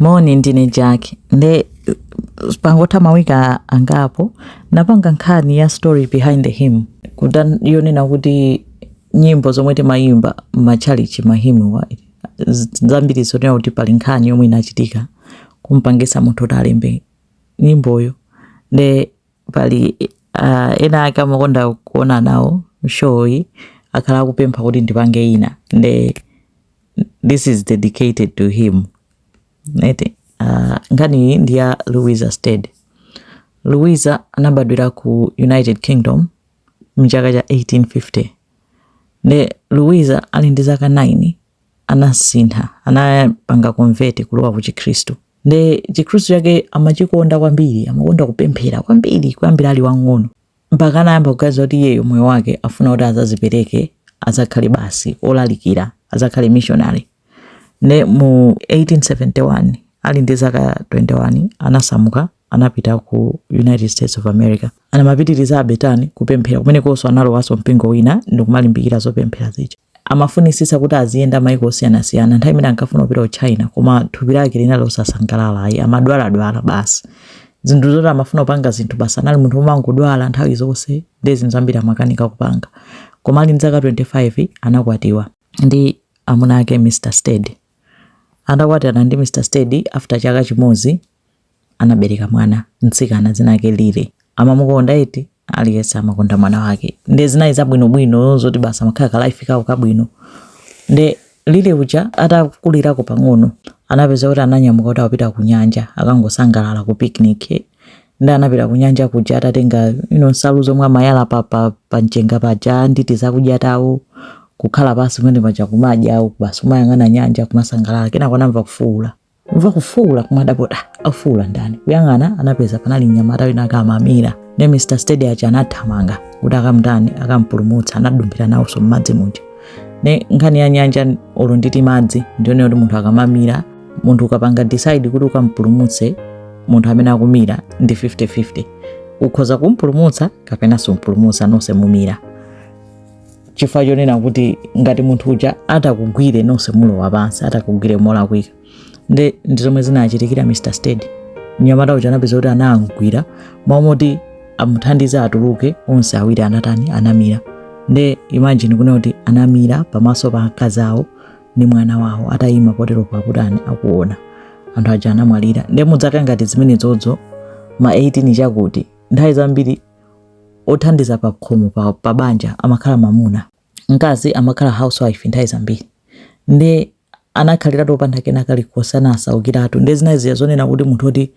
Moni ndine Jack. Nde pangota mawika angapo napanga nkhani ya story behind the hymn. Yonena kuti nyimbo zomwe timayimba machalichi mahymn wa zambiri zonena kuti pali nkhani yomwe inachitika kumpangisa munthu kuti alembe nyimboyo. Nde pali ena ake amakonda kuona nawo show akhala kupempha kuti ndipange ina. Nde this is dedicated to him. Nete ngani ndiya Louisa Stead. Louisa anabadwira ku United Kingdom mchaka cha 1850. Ne Louisa ali ndi zaka 9 anasintha, anapanga convert kulowa ku Chikristu. Ne Chikristu yake amachikonda kwambiri, amakonda kupemphera kwambiri kuyambira ali wang'ono. Mpaka anayamba kuganiza kuti iyeyo moyo wake afuna kuti azazipereke, azakhale basi olalikira, azakhale missionary. Ne mu 1871 ali ndi zaka 21 anasamuka anapita ku United States of America. Anamapitiriza abetani kupemphera kumene konso analowaso mpingo wina ndikumalimbikira zopemphera zija. Amafunisisa kuti aziyenda maiko osiyana-siyana. Nthawi imene ankafuna kupita ku China koma thupi lake linali losasangalala ayi, amadwala basi. Zinthu zoti amafuna kupanga zinthu basi anali munthu omwe angodwala nthawi zonse ndi zinthu zambiri amakanika kupanga. Koma ali ndi zaka 25 anakwatiwa ndi amuna ake Mr. Stead. Anakwatana ndi Mr. Stead after chaka chimodzi anabereka mwana mtsikana dzina lake Lily. Amamukonda eti aliyesa amakonda mwana wake. Nde zinayi zabwinobwino zoti basa makhala life kawo kabwino. Nde Lily uja atakulirako pang'ono anapeza kuti ananyamuka kuti apita ku nyanja akangosangalala ku picnic. Nde anapita ku nyanja kuja atatenga nsalu zomwe amayala pa mchenga paja nditi zakudya tawo kukhala basi mwene paja kumadya au basi umayang'ana nyanja kumasangalala. Kenako anamva kufuula. Kufuula kumadapoda afuula ndani. Kuyang'ana anapeza panali mnyamata wina akamamira. Ne Mr. Stead aja anathamanga kuti akamndani akampulumutsa, anadumpira nawo so m'madzi muja. Ne nkhani ya nyanja olo nditi madzi ndione kuti munthu akamamira, munthu ukapanga decide kuti ukampulumutse munthu amene akumira ndi 50-50. Ukhoza kumpulumutsa kapena sumpulumutsa nonse mumira. Chifukwa chonena kuti ngati munthu uja atakugwire nonse mulowa pansi, atakugwire molakwika. Nde ndizomwe zinachitikira Mr. Stead. Mnyamata uja anapeza kuti anamugwira momoti amuthandize atuluke onse awiri anamira. Nde imagine kuna kuti anamira pamaso pa akazi awo ndi mwana wawo atayima potero pakuti akuona. Anthu aja anamwalira. Nde mudzaka ngati zimene zodzo ma 18 chakuti nthawi zambiri othandiza pa khomo pa banja amakhala mamuna. Mkazi amakhala housewife nthawi zambiri. Nde anakhalira topanda kena kalikonse anasaukiratu. Nde zinaziya zonena kuti munthu oti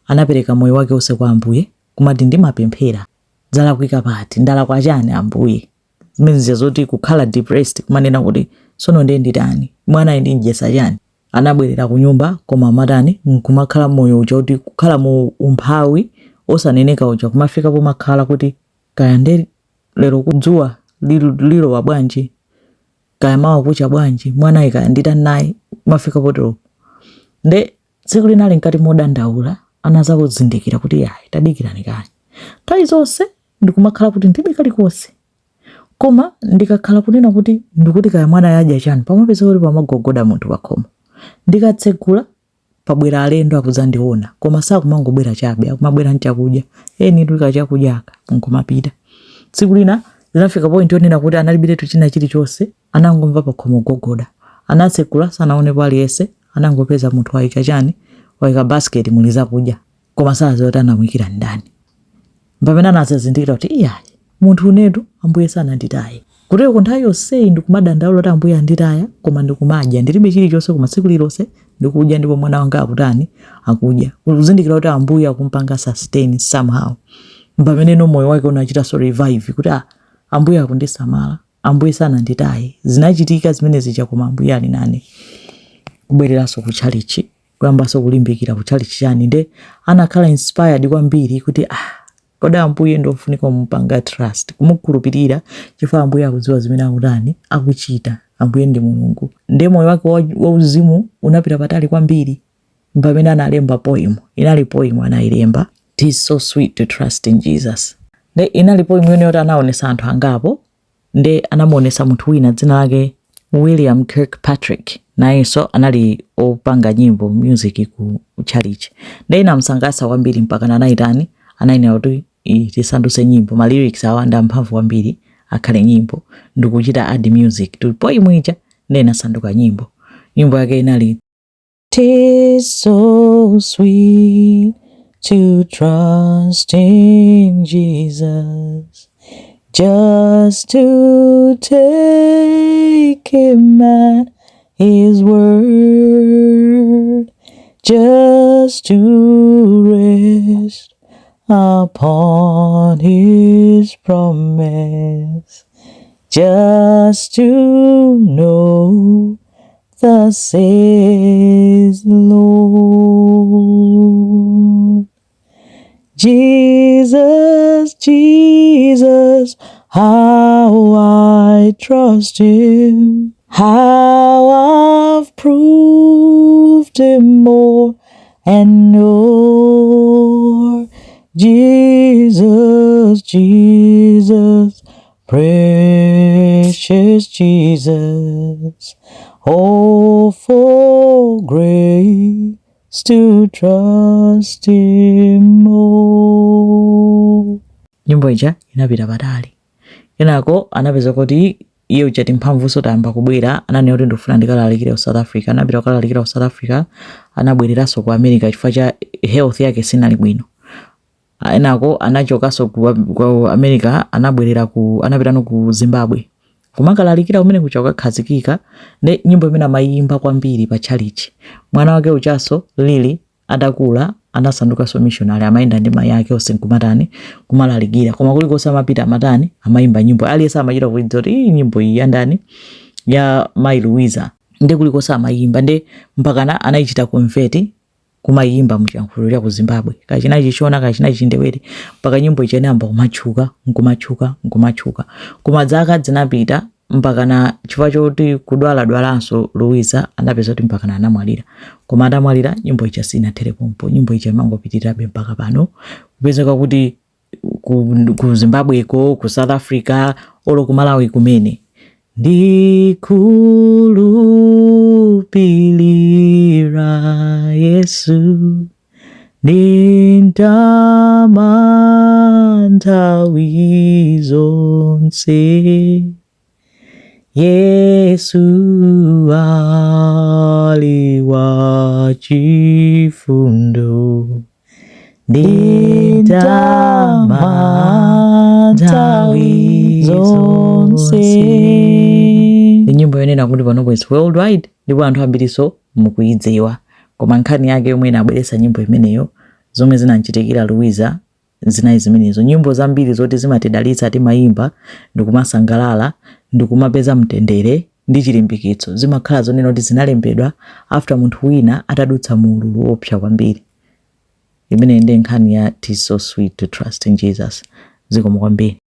anapereka moyo wake onse kwa Ambuye kumati ndimapemphera dzalakwika pati ndalakwa chani Ambuye. Zimene zoti kukhala depressed kumanena kuti sono ndiye nditani mwana ndi njesa chani. Anabwerera ku nyumba koma matani nkumakhala moyo uja kuti kukhala mu umphawi osaneneka uja kumafika pomakhala kuti kaya nde lero kudzuwa lilo wa bwanji kaya mawa kucha bwanji mwana ika nditani naye mafika potero. Nde tsiku linali nkati modandaula anazakuzindikira kuti yayi tadikirani kaya. Nthawi zonse ndikumakhala kuti ndibe kalikonse. Koma ndikakhala kunena kuti ndikuti kaya mwana yadya chani pamapeza kuti pamagogoda munthu pakhomo. Ndikatsegula pabwera alendo akuzandiona koma sakumangobwera chabe akumabwera nchakudya. Eni ndika chakudyaka nkumapita. Tsiku lina linafika point yonena kuti analibiretu china chilichonse anangomva pakhomo gogoda. Anatsegula sanaonepo aliyese anangopeza munthu waika chani waika basket muliza kudya koma saziwa kuti anamwikira ndani. Pamene anazindikira kuti iyayi munthu unetu Ambuye sananditaye. Kutero kunthawi yonse ndikumadandaula kuti Ambuye anditaya koma ndikumadya ndilibe chilichonse koma tsiku lilonse ndikudya ndipo mwana wanga akutani akudya. Kuzindikira kuti Ambuye akumpanga sustain somehow. Pamene no moyo wake unachita so revive kuti Ambuye akundisamala, Ambuye sananditaye. Zinachitika zimene zija koma Ambuye ali nane. Kubwereranso ku chalichi kuyambanso kulimbikira ku chalichi chani. Nde anakhala inspired kwambiri kuti kodi Ambuye ndofunika kumupanga trust kumukhulupirira chifukwa Ambuye akudziwa zimene akutani akuchita. Ambuye ndi Mulungu. Nde moyo wake wauzimu unapita patali kwambiri. Pamene analemba poem, inali poem anayilemba "Tis so sweet to trust in Jesus." Nde inali poem yoti anaonesa anthu angapo. Nde anamuonesa munthu wina dzina lake William Kirkpatrick nayenso anali opanga nyimbo music ku chalichi. Ndena msangasa kwambiri mpaka anaitani anaina kuti tisanduse nyimbo ma lyrics awanda mphamvu kwambiri akhale nyimbo ndikuchita add music tupo imwija ndena sanduka nyimbo yake inali "'Tis so sweet to trust in Jesus, just to take him at his word, just to rest upon his promise, just to know thus says the Lord. Jesus, Jesus, how I trust him, how I've proved him more and more. Jesus, Jesus, precious Jesus, oh, for grace to trust him more. Nyimbo ija inapita patali. Kenako anapeza kuti iye uchati mphamvu sotamba kubwera ananena kuti ndofuna ndikalalikira ku South Africa. Anapita kukalalikira ku South Africa, anabwereranso ku America chifukwa cha health yake sinali bwino. Enako anachokaso ku America, anapita no ku Zimbabwe. Kumakalalikira umene kuchoka khazikika ne nyimbo imene amayimba kwambiri pa chalichi. Mwana wake uchaso Lily adakula anasanduka so missionary amayenda ndi mai yake osenkumatani kumalalikira. Koma kuliko samapita matani amayimba nyimbo. Aliyesa amachita kuti iyi nyimbo iyi yandani ya Mai Louisa. Nde kuliko samayimba nde mpakana anayichita convert kumayimba muchankhulo ya ku Zimbabwe. Kachina chichona kachina chindewere mpaka nyimbo ichene amba kumachuka. Koma zaka zinapita mpakana chifukwa choti kudwalanso Louisa anapeza kuti mpakana anamwalira. Koma atamwalira nyimbo icha sinatere pompo. Nyimbo icha imangopitirira mpaka pano. Kupezeka kuti ku Zimbabwe ku South Africa olo ku Malawi kumene ndikulupilira Yesu nthawi zonse, Yesu ali wachifundo, nthawi zonse. Nyimbo yonena kuti panopo is worldwide ndipo anthu ambiriso mukuyidziwa. Koma nkhani yake yomwe inabweretsa nyimbo imeneyo zomwe zinanchitikira Louisa zinayi zimenezo. Nyimbo zambiri zoti zimatidalitsa timayimba ndikumasangalala ndikumapeza mtendere ndi chilimbikitso zimakhala zonena kuti zinalembedwa after munthu wina atadutsa mululu opsa kwambiri. Imene ndi nkhani ya "'Tis so sweet to trust in Jesus." Zikomo kwambiri.